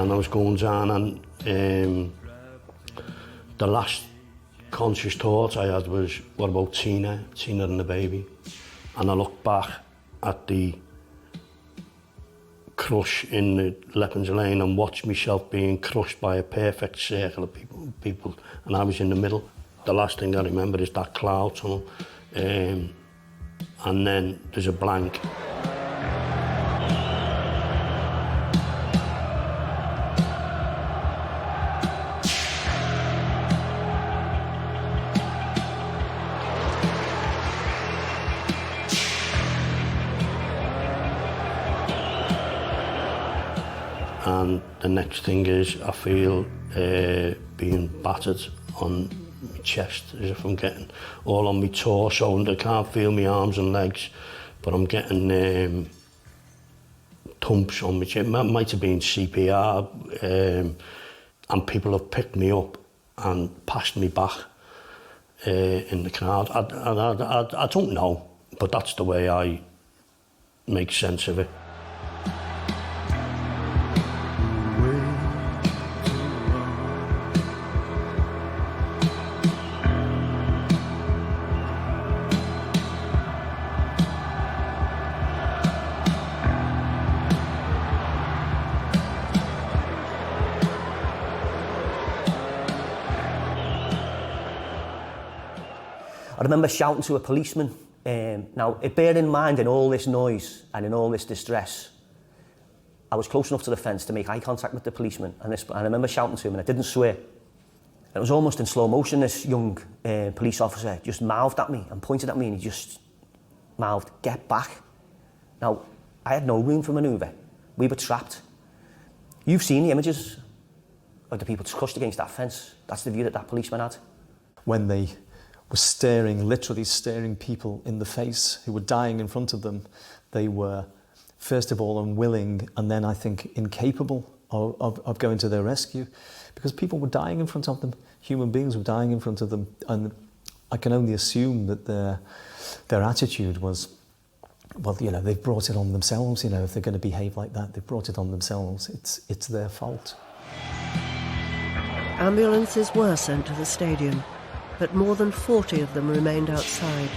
and I was going down, and the last conscious thought I had was, what about Tina and the baby? And I looked back at the crush in the Leppings Lane and watched myself being crushed by a perfect circle of people, and I was in the middle. The last thing I remember is that cloud tunnel, and then there's a blank. And the next thing is I feel being battered on my chest, as if I'm getting all on my torso, and I can't feel my arms and legs, but I'm getting thumps on my chest. It might have been CPR, and people have picked me up and passed me back in the crowd. I don't know, but that's the way I make sense of it. I remember shouting to a policeman. Now, bear in mind, in all this noise and in all this distress, I was close enough to the fence to make eye contact with the policeman, and I remember shouting to him, and I didn't swear. It was almost in slow motion. This young police officer just mouthed at me and pointed at me, and he just mouthed, "Get back." Now, I had no room for manoeuvre. We were trapped. You've seen the images of the people crushed against that fence. That's the view that policeman had. When they were literally staring people in the face who were dying in front of them, they were, first of all, unwilling, and then I think incapable of going to their rescue, because people were dying in front of them. Human beings were dying in front of them, and I can only assume that their attitude was, well, you know, they've brought it on themselves. You know, if they're going to behave like that, they've brought it on themselves. It's their fault. Ambulances were sent to the stadium, but more than 40 of them remained outside.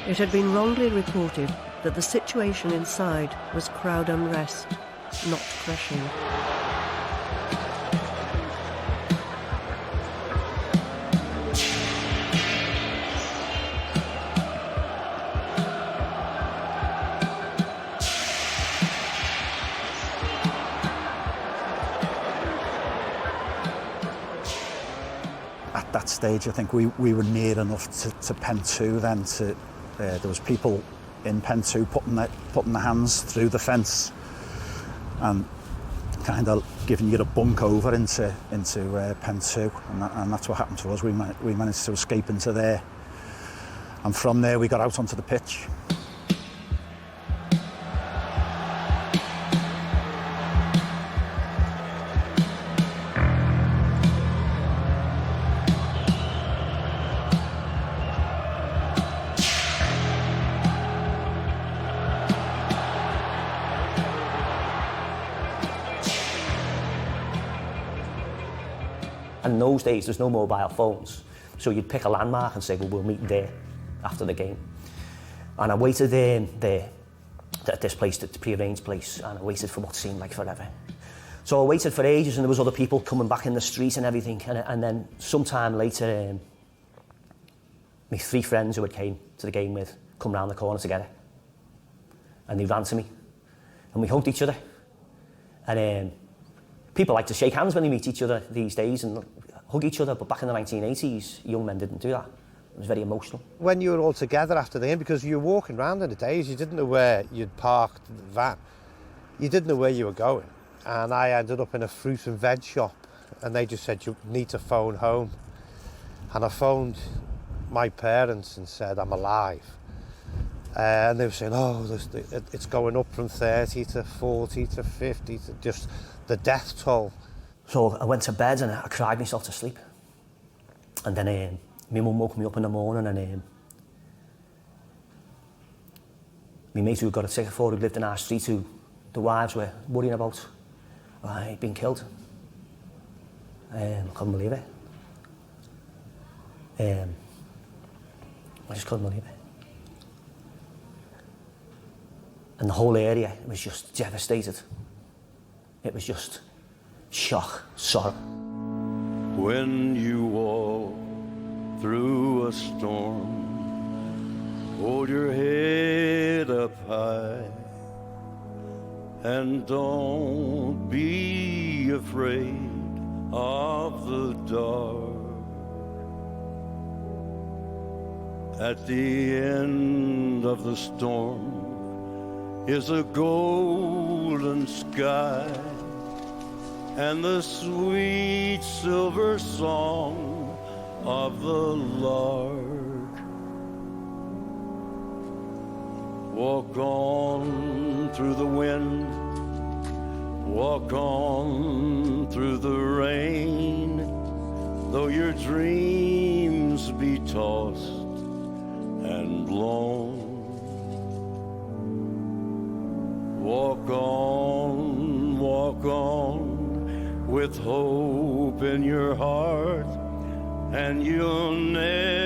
It had been wrongly reported that the situation inside was crowd unrest, not crushing. At that stage, I think we were near enough to Pen 2 then. There was people in Pen 2 putting their hands through the fence and kind of giving you a bunk over into Pen 2, and that's what happened to us. We managed to escape into there, and from there we got out onto the pitch. And in those days, there's no mobile phones. So you'd pick a landmark and say, well, we'll meet there after the game. And I waited there at this place, the pre-arranged place, and I waited for what seemed like forever. So I waited for ages, and there was other people coming back in the street and everything. And then sometime later, my 3 friends who had came to the game with come round the corner together. And they ran to me. And we hugged each other. And people like to shake hands when they meet each other these days and hug each other, but back in the 1980s, young men didn't do that. It was very emotional. When you were all together after the game, because you were walking around in the days, you didn't know where you'd parked the van. You didn't know where you were going. And I ended up in a fruit and veg shop, and they just said, you need to phone home. And I phoned my parents and said, I'm alive. And they were saying, oh, it's going up from 30 to 40 to 50, to just the death toll. So I went to bed and I cried myself to sleep. And then my mum woke me up in the morning, and my mate who got a ticket for, who lived in our street, who the wives were worrying about. I'd been killed. Couldn't believe it. I just couldn't believe it. And the whole area was just devastated. It was just shock, sorrow. When you walk through a storm, hold your head up high and don't be afraid of the dark. At the end of the storm is a golden sky and the sweet silver song of the lark. Walk on through the wind, walk on through the rain, though your dreams be tossed and blown. Walk on with hope in your heart, and you'll never